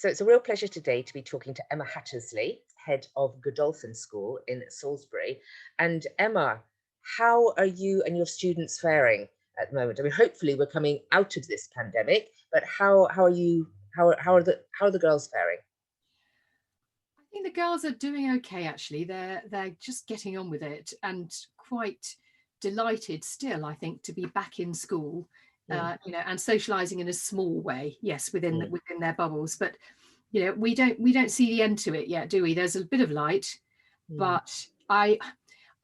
So it's a real pleasure today to be talking to Emma Hattersley, Head of Godolphin School in Salisbury. And Emma, how are you and your students faring at the moment? I mean, hopefully we're coming out of this pandemic, but how are you? How are the girls faring? I think the girls are doing okay, actually. They're just getting on with it and quite delighted still, I think, to be back in school, Mm, and socializing in a small way, yes, within mm, within their bubbles. But we don't see the end to it yet, do we? There's a bit of light, mm. but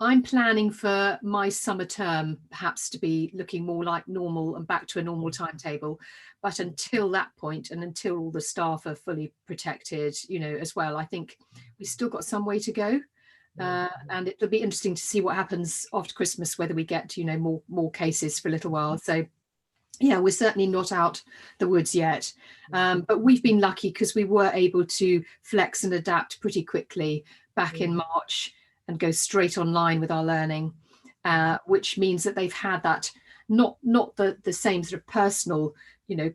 I'm planning for my summer term perhaps to be looking more like normal and back to a normal Mm, timetable. But until that point, and until all the staff are fully protected, as well, I think we still got some way to go. mm, And it'll be interesting to see what happens after Christmas, whether we get, more cases for a little while. So yeah, we're certainly not out the woods yet. But we've been lucky because we were able to flex and adapt pretty quickly back mm, in March and go straight online with our learning, mm. which means that they've had that not the same sort of personal,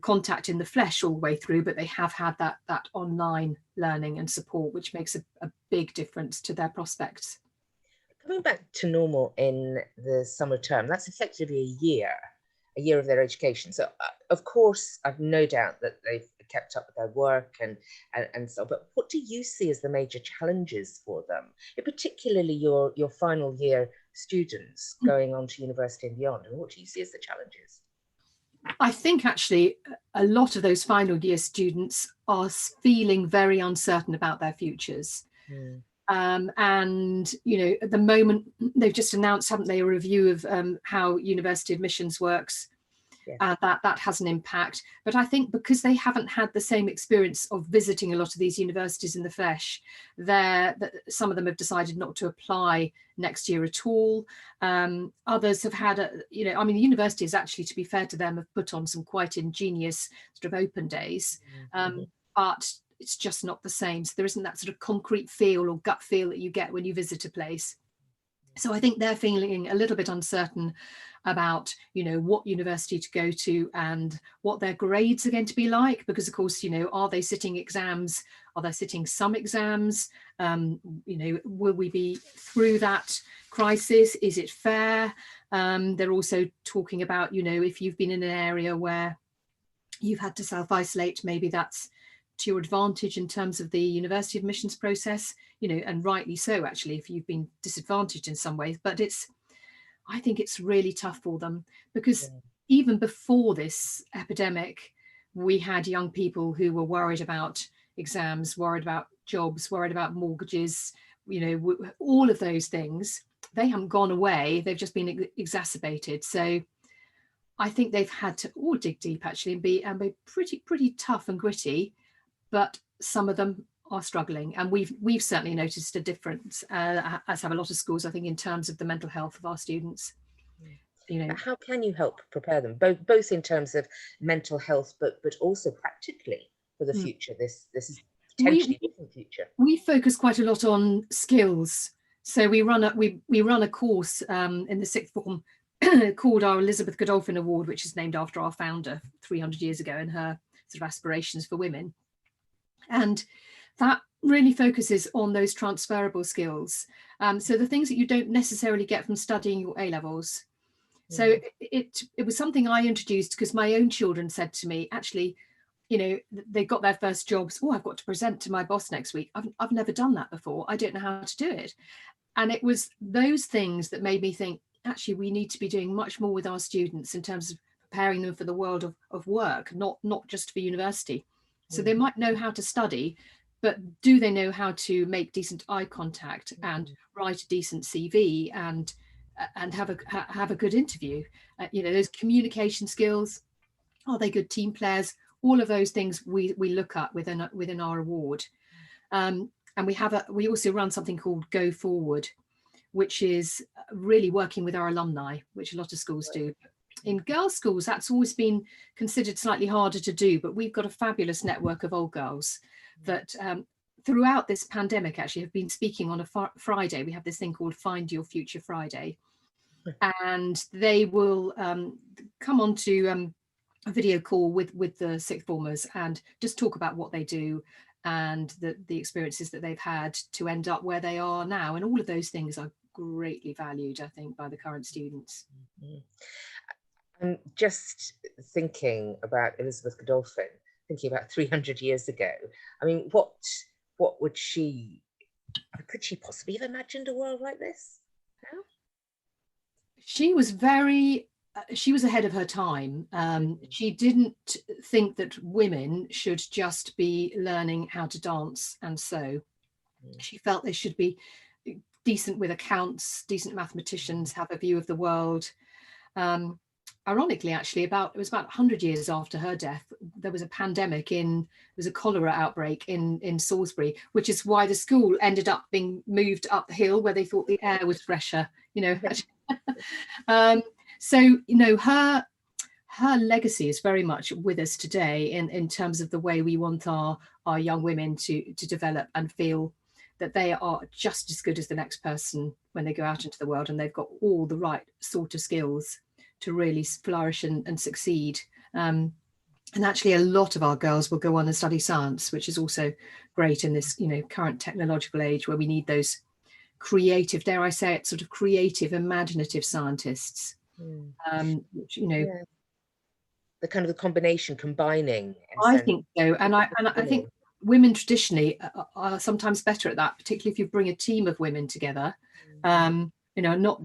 contact in the flesh all the way through, but they have had that online learning and support, which makes a big difference to their prospects. Coming back to normal in the summer term, that's effectively a year of their education. So, of course, I've no doubt that they've kept up with their work and so. But what do you see as the major challenges for them, particularly your final year students going on to university and beyond? And what do you see as the challenges? I think actually a lot of those final year students are feeling very uncertain about their futures. Mm, And at the moment they've just announced, haven't they, a review of how university admissions works. yes. That has an impact, but I think because they haven't had the same experience of visiting a lot of these universities in the flesh, some of them have decided not to apply next year at all. Others have had the universities, actually, to be fair to them, have put on some quite ingenious sort of open days, Mm-hmm. but it's just not the same. So there isn't that sort of concrete feel or gut feel that you get when you visit a place. So I think they're feeling a little bit uncertain about, what university to go to and what their grades are going to be like, because of course, are they sitting exams? Are they sitting some exams? Will we be through that crisis? Is it fair? They're also talking about, if you've been in an area where you've had to self-isolate, maybe that's to your advantage in terms of the university admissions process, and rightly so, actually, if you've been disadvantaged in some ways. But I think it's really tough for them, because Yeah. even before this epidemic, we had young people who were worried about exams, worried about jobs, worried about mortgages, all of those things. They haven't gone away, they've just been exacerbated. So I think they've had to all dig deep, actually, and be pretty tough and gritty. But some of them are struggling, and we've certainly noticed a difference, as have a lot of schools, I think, in terms of the mental health of our students. you know But how can you help prepare them, both in terms of mental health, but also practically for the mm. future? This we potentially different future. we focus quite a lot on skills. So we run a course in the sixth form called our Elizabeth Godolphin Award, which is named after our founder 300 years ago and her sort of aspirations for women. And that really focuses on those transferable skills. So the things that you don't necessarily get from studying your A levels. So Mm, it was something I introduced because my own children said to me, actually, they got their first jobs. Oh, I've got to present to my boss next week. I've never done that before. I don't know how to do it. And it was those things that made me think, actually, we need to be doing much more with our students in terms of preparing them for the world of work, not just for university. So mm, they might know how to study, but do they know how to make decent eye contact and mm, write a decent CV and have a good interview? Those communication skills. Are they good team players? All of those things we look at within our award. And we also run something called Go Forward, which is really working with our alumni, which a lot of schools do. In girls' schools, that's always been considered slightly harder to do, but we've got a fabulous network of old girls that throughout this pandemic actually have been speaking on a Friday. We have this thing called Find Your Future Friday, and they will come on to a video call with the sixth formers and just talk about what they do and the experiences that they've had to end up where they are now. And all of those things are greatly valued, I think, by the current students. Mm-hmm. I'm just thinking about Elizabeth Godolphin, thinking about 300 years ago. I mean, what would she, could she possibly have imagined a world like this? No? She was very, she was ahead of her time. She didn't think that women should just be learning how to dance and sew. She felt they should be decent with accounts, decent mathematicians, have a view of the world. Ironically, actually, it was about 100 years after her death, there was a pandemic there was a cholera outbreak in Salisbury, which is why the school ended up being moved up the hill where they thought the air was fresher, you know. So, you know, her legacy is very much with us today in terms of the way we want our young women to develop and feel that they are just as good as the next person when they go out into the world, and they've got all the right sort of skills to really flourish and succeed. And actually, a lot of our girls will go on and study science, which is also great in this, you know, current technological age where we need those creative, dare I say it, sort of creative, imaginative scientists. Which, you know, yeah. The kind of the combination, combining. I think so, and I think women traditionally are sometimes better at that, particularly if you bring a team of women together. You know, not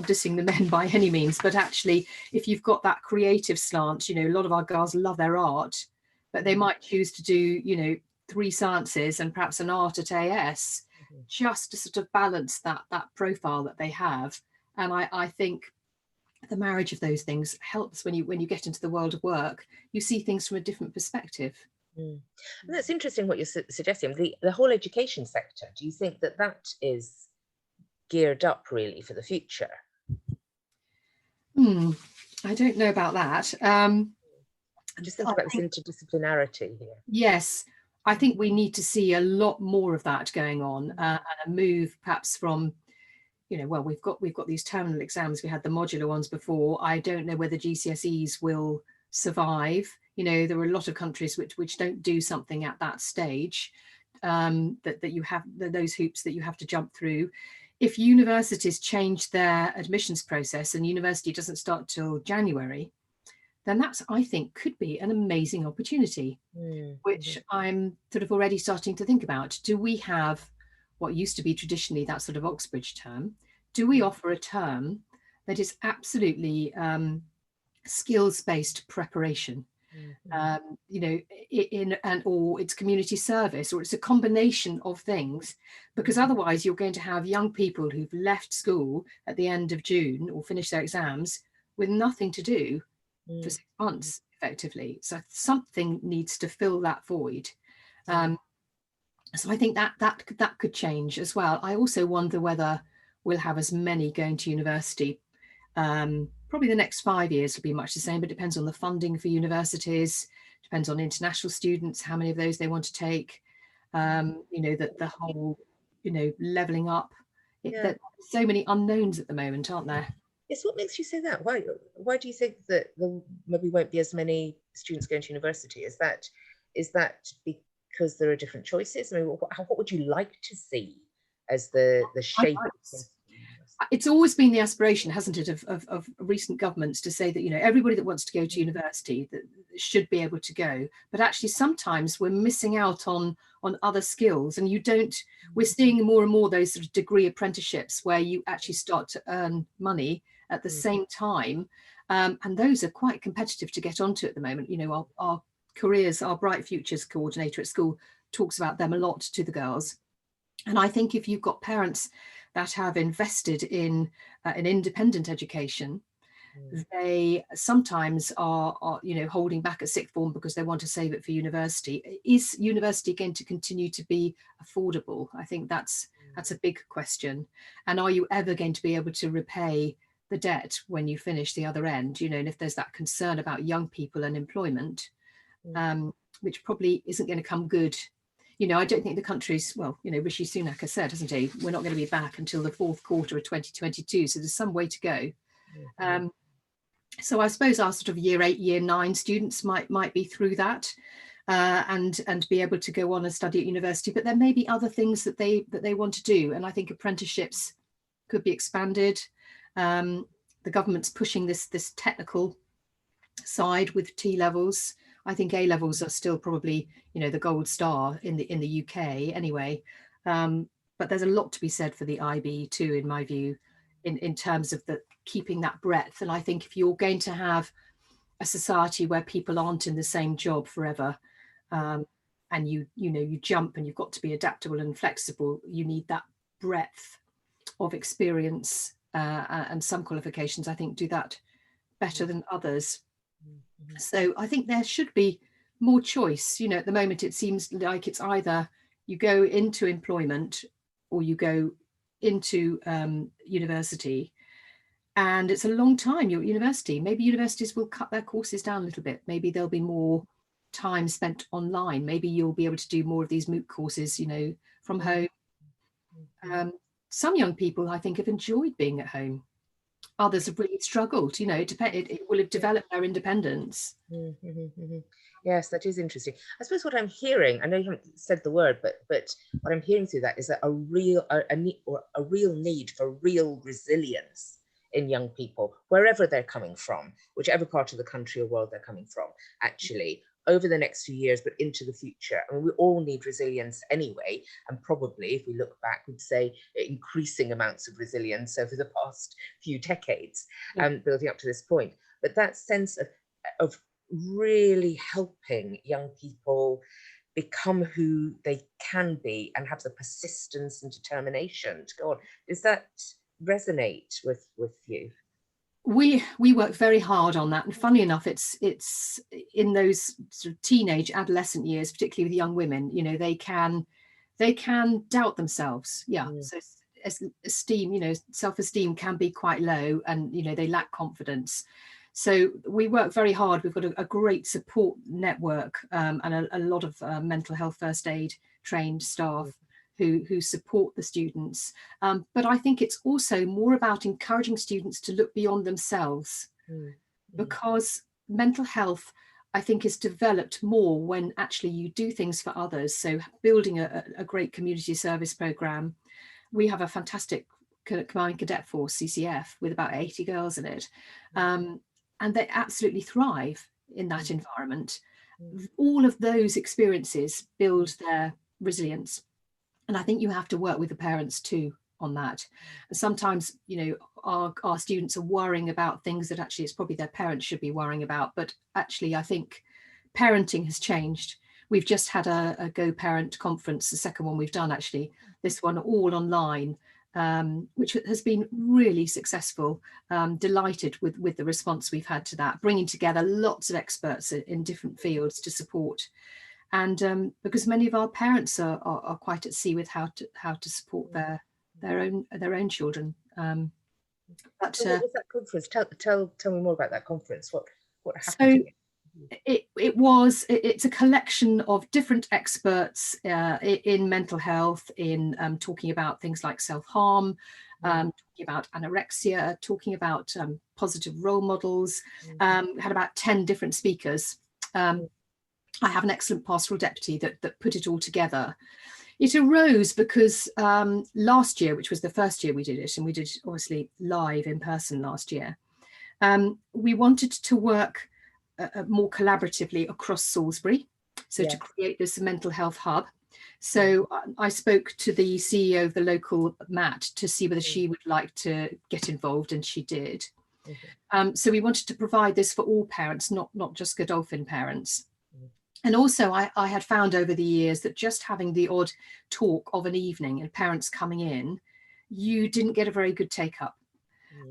dissing the men by any means, but actually, if you've got that creative slant, you know, a lot of our girls love their art, but they might choose to do, you know, 3 sciences and perhaps an art at AS, just to sort of balance that profile that they have. And I think the marriage of those things helps when you get into the world of work. You see things from a different perspective. And that's interesting what you're suggesting. The whole education sector, do you think that is geared up really for the future? I don't know about that. I'm just thinking about this interdisciplinarity here. Yes, I think we need to see a lot more of that going on, and a move perhaps from, you know, well, we've got these terminal exams. We had the modular ones before. I don't know whether GCSEs will survive. You know, there are a lot of countries which don't do something at that stage, that you have those hoops that you have to jump through. If universities change their admissions process and university doesn't start till January, then that's, I think, could be an amazing opportunity, which I'm sort of already starting to think about. Do we have what used to be traditionally that sort of Oxbridge term? Do we offer a term that is absolutely skills-based preparation? You know, or it's community service, or it's a combination of things, because otherwise you're going to have young people who've left school at the end of June or finished their exams with nothing to do for 6 months effectively. So something needs to fill that void. So I think that could change as well. I also wonder whether we'll have as many going to university. Probably the next 5 years will be much the same, but it depends on the funding for universities, depends on international students, how many of those they want to take. You know, that the whole, you know, levelling up. That so many unknowns at the moment, aren't there? Yes, what makes you say that? Why do you think that there maybe won't be as many students going to university? Is that because there are different choices? I mean, what would you like to see as the shape? It's always been the aspiration, hasn't it, of recent governments to say that, you know, everybody that wants to go to university that should be able to go. But actually, sometimes we're missing out on other skills, and we're seeing more and more those sort of degree apprenticeships where you actually start to earn money at the same time. And those are quite competitive to get onto at the moment. You know, our careers, our Bright Futures coordinator at school talks about them a lot to the girls. And I think if you've got parents that have invested in an independent education, they sometimes are, you know, holding back at sixth form because they want to save it for university. Is university going to continue to be affordable? I think that's a big question. And are you ever going to be able to repay the debt when you finish the other end? You know, and if there's that concern about young people and employment, which probably isn't going to come good. You know, I don't think the country's, well, you know, Rishi Sunak has said, hasn't he, we're not going to be back until the fourth quarter of 2022. So there's some way to go. So I suppose our sort of year 8, year 9 students might be through that, and be able to go on and study at university. But there may be other things that they want to do, and I think apprenticeships could be expanded. The government's pushing this technical side with T levels. I think A levels are still probably, you know, the gold star in the UK anyway. But there's a lot to be said for the IB too, in my view, in terms of the keeping that breadth. And I think if you're going to have a society where people aren't in the same job forever, and you know you jump and you've got to be adaptable and flexible, you need that breadth of experience, and some qualifications I think do that better than others. So I think there should be more choice. You know, at the moment it seems like it's either you go into employment or you go into university, and it's a long time you're at university. Maybe universities will cut their courses down a little bit. Maybe there'll be more time spent online. Maybe you'll be able to do more of these MOOC courses, you know, from home. Some young people, I think, have enjoyed being at home. Others have really struggled. You know, it will have developed their independence. Yes, that is interesting. I suppose what I'm hearing, I know you haven't said the word, but what I'm hearing through that is that a real need for real resilience in young people, wherever they're coming from, whichever part of the country or world they're coming from, actually, over the next few years, but into the future. I mean, we all need resilience anyway, and probably, if we look back, we'd say increasing amounts of resilience over the past few decades, building up to this point. But that sense of really helping young people become who they can be and have the persistence and determination to go on. Does that resonate with you? We work very hard on that, and funny enough, it's in those sort of teenage, adolescent years, particularly with young women. You know, they can doubt themselves. So esteem, you know, self-esteem can be quite low, and you know they lack confidence. So we work very hard. We've got a great support network, and a lot of mental health first aid trained staff who support the students. But I think it's also more about encouraging students to look beyond themselves, because mental health, I think, is developed more when actually you do things for others. So building a great community service program. We have a fantastic Combined Cadet Force, CCF, with about 80 girls in it. And they absolutely thrive in that environment. All of those experiences build their resilience. And I think you have to work with the parents too on that. And sometimes, you know, our students are worrying about things that actually it's probably their parents should be worrying about. But actually, I think parenting has changed. We've just had a Go Parent conference, the second one we've done actually, this one all online, which has been really successful. Delighted with the response we've had to that, bringing together lots of experts in different fields to support. And because many of our parents are quite at sea with how to support their own children. But so what was that conference? Tell me more about that conference. What happened? So it's a collection of different experts in mental health, in talking about things like self-harm, talking about anorexia, talking about positive role models. Had about 10 different speakers. I have an excellent pastoral deputy that put it all together. It arose because last year, which was the first year we did it, and we did obviously live in person last year, we wanted to work more collaboratively across Salisbury, so to create this mental health hub. So I spoke to the CEO of the local MAT to see whether she would like to get involved, and she did. So we wanted to provide this for all parents, not just Godolphin parents. And also I had found over the years that just having the odd talk of an evening and parents coming in, you didn't get a very good take up.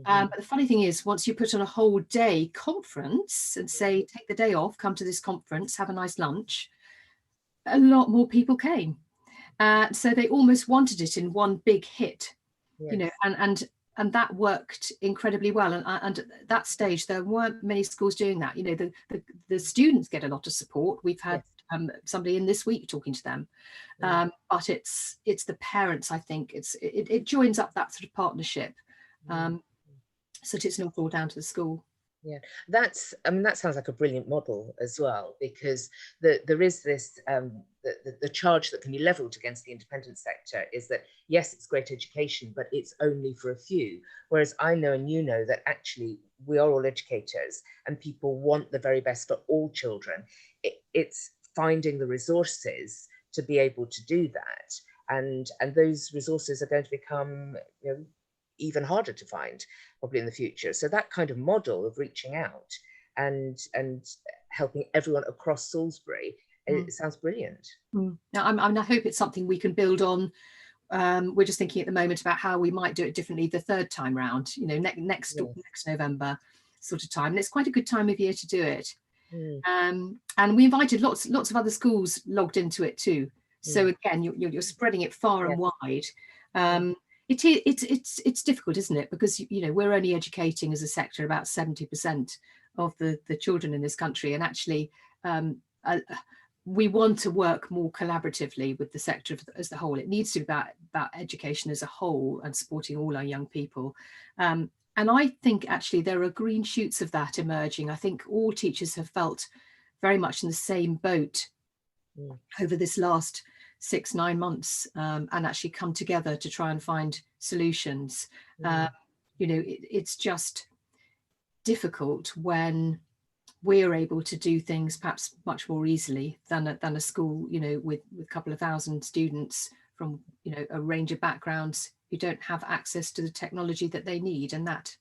But the funny thing is, once you put on a whole day conference and say, take the day off, come to this conference, have a nice lunch, a lot more people came. So they almost wanted it in one big hit, you know, and that worked incredibly well. And at that stage, there weren't many schools doing that. You know, the students get a lot of support. We've had somebody in this week talking to them, but it's the parents. I think it joins up that sort of partnership, so it's not all down to the school. Yeah, I mean, that sounds like a brilliant model as well, because there is this, the charge that can be leveled against the independent sector is that, yes, it's great education, but it's only for a few. Whereas I know, and you know, that actually we are all educators and people want the very best for all children. It's finding the resources to be able to do that. And those resources are going to become, even harder to find probably in the future. So that kind of model of reaching out and helping everyone across Salisbury, it sounds brilliant. Now, I hope it's something we can build on. We're just thinking at the moment about how we might do it differently the third time round, next November sort of time. And it's quite a good time of year to do it. And we invited lots of other schools logged into it too. So again, you're spreading it far and wide. It's difficult, isn't it? Because we're only educating as a sector about 70% of the children in this country, and actually we want to work more collaboratively with the sector as a whole. It needs to be about education as a whole and supporting all our young people. And I think actually there are green shoots of that emerging. I think all teachers have felt very much in the same boat over this last 6-9 months, and actually come together to try and find solutions. It's just difficult when we're able to do things perhaps much more easily than a school, with a couple of thousand students from a range of backgrounds who don't have access to the technology that they need, and that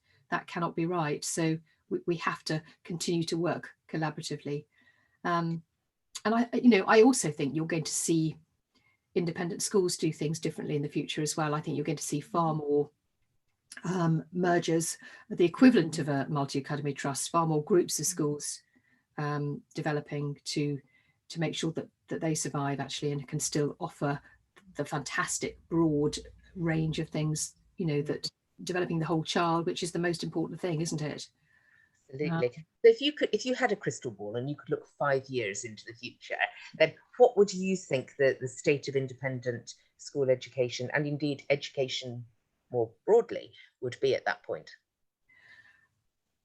cannot be right. So we have to continue to work collaboratively. And I also think you're going to see independent schools do things differently in the future as well. I think you're going to see far more mergers, the equivalent of a multi-academy trust, far more groups of schools developing to make sure that they survive actually and can still offer the fantastic broad range of things, that developing the whole child, which is the most important thing, isn't it? Absolutely. So if you had a crystal ball and you could look 5 years into the future, then what would you think the state of independent school education, and indeed education more broadly, would be at that point?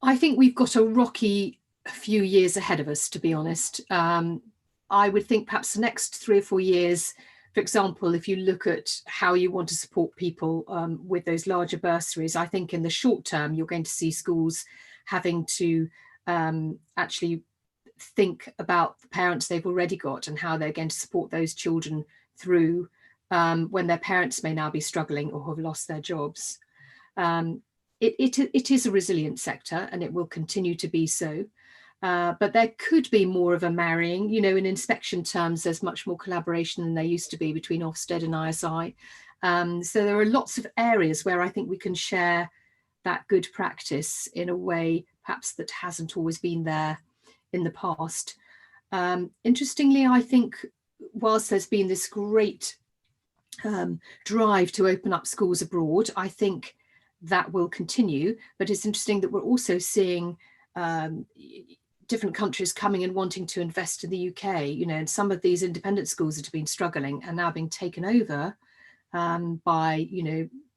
I think we've got a rocky few years ahead of us, to be honest. I would think perhaps the next 3 or 4 years, for example, if you look at how you want to support people with those larger bursaries, I think in the short term, you're going to see schools having to actually think about the parents they've already got and how they're going to support those children through when their parents may now be struggling or have lost their jobs. It is a resilient sector and it will continue to be so. But there could be more of a marrying, in inspection terms, there's much more collaboration than there used to be between Ofsted and ISI. So there are lots of areas where I think we can share that good practice in a way perhaps that hasn't always been there in the past. Interestingly, I think whilst there's been this great drive to open up schools abroad, I think that will continue, but it's interesting that we're also seeing different countries coming and wanting to invest in the UK, and some of these independent schools that have been struggling are now being taken over by,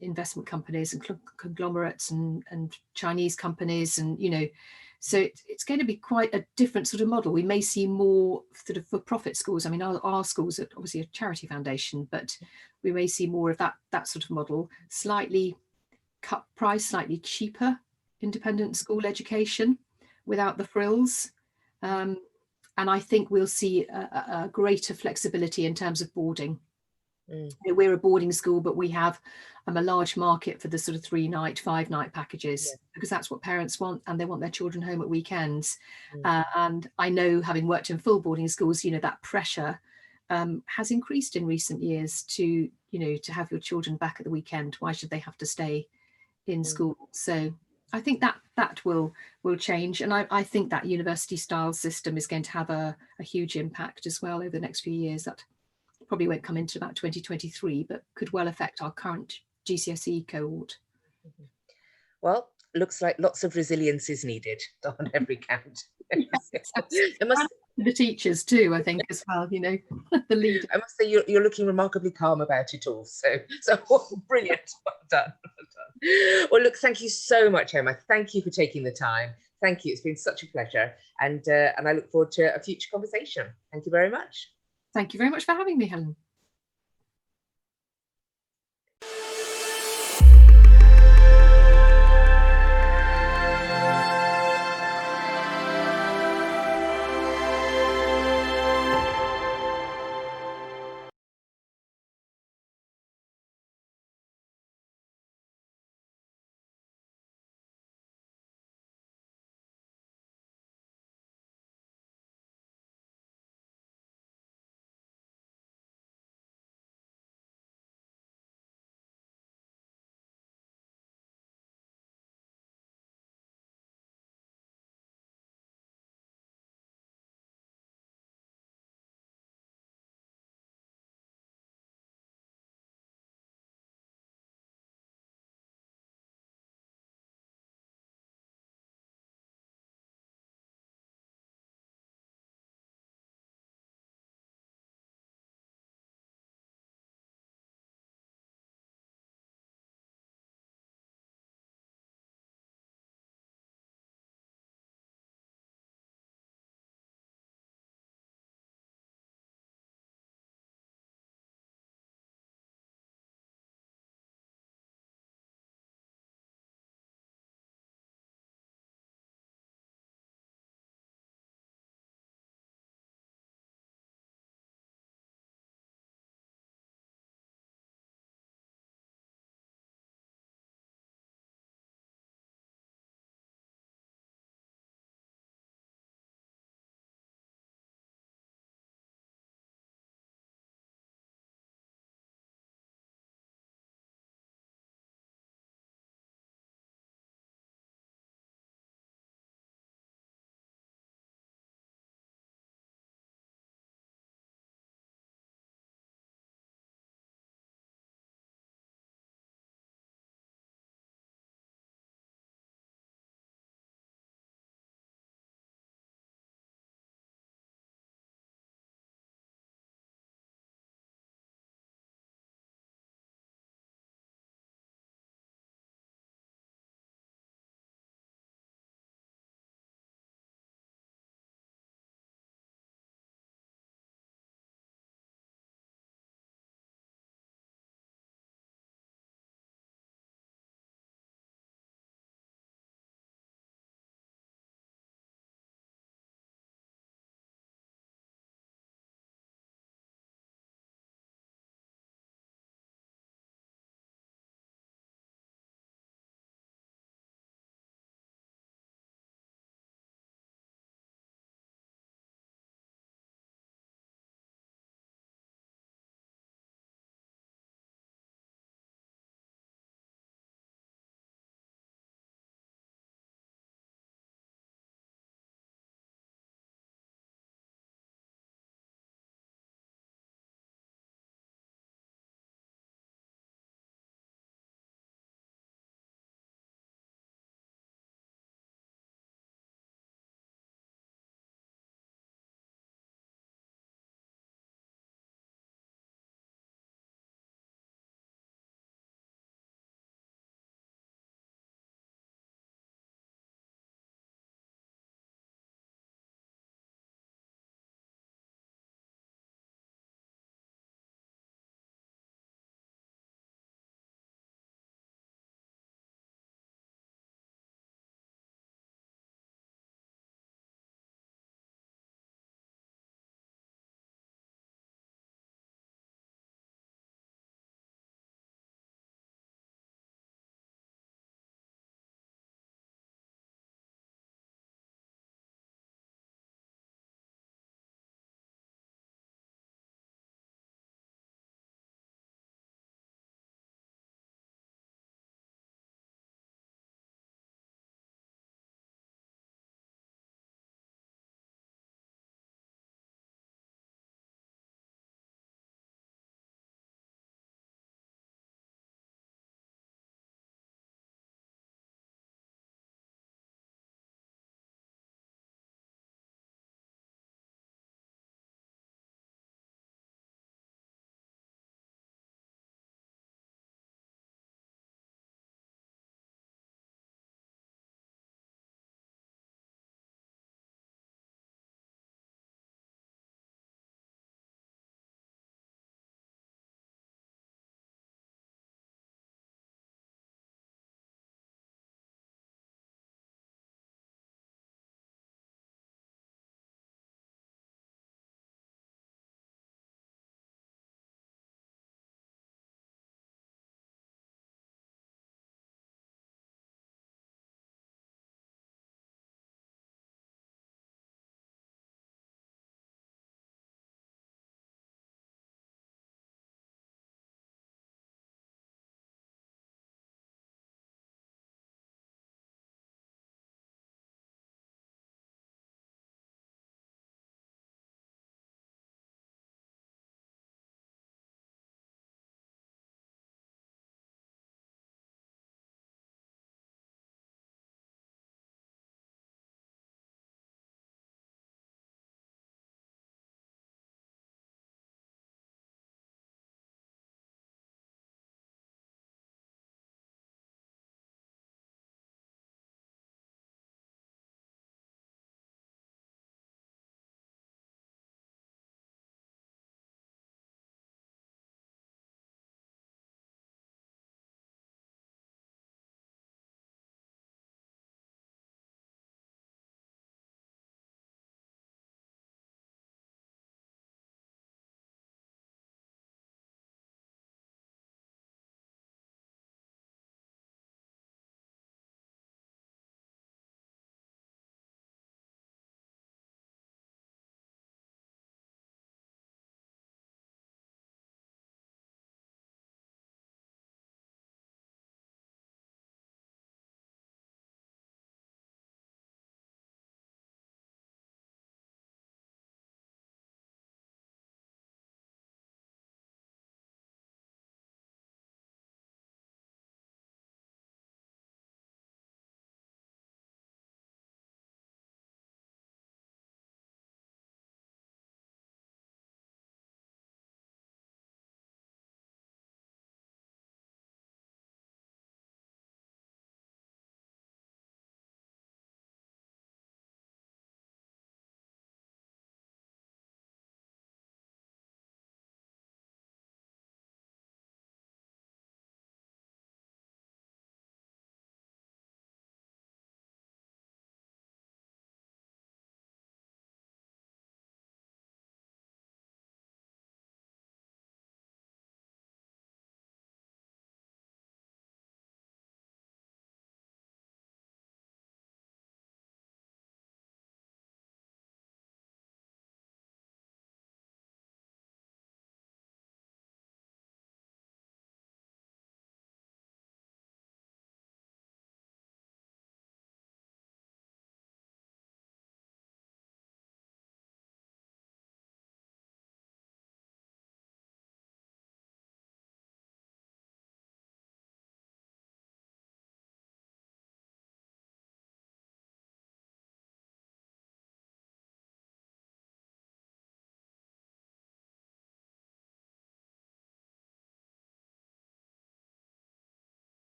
investment companies and conglomerates and Chinese companies, and, so it's going to be quite a different sort of model. We may see more sort of for-profit schools. I mean, our schools are obviously a charity foundation, but we may see more of that sort of model, slightly cut price, slightly cheaper independent school education without the frills. And I think we'll see a greater flexibility in terms of boarding. We're a boarding school, but we have a large market for the sort of 3-night, 5-night packages, because that's what parents want, and they want their children home at weekends. And I know, having worked in full boarding schools, that pressure has increased in recent years to have your children back at the weekend. Why should they have to stay in school? So I think that will change, and I think that university style system is going to have a huge impact as well over the next few years. That probably won't come into about 2023, but could well affect our current GCSE cohort. Well, looks like lots of resilience is needed on every count. The teachers too, I think, as well, the lead. I must say you're looking remarkably calm about it all. So brilliant. Well done. Well, look, thank you so much, Emma. Thank you for taking the time. Thank you. It's been such a pleasure. And I look forward to a future conversation. Thank you very much. Thank you very much for having me, Helen.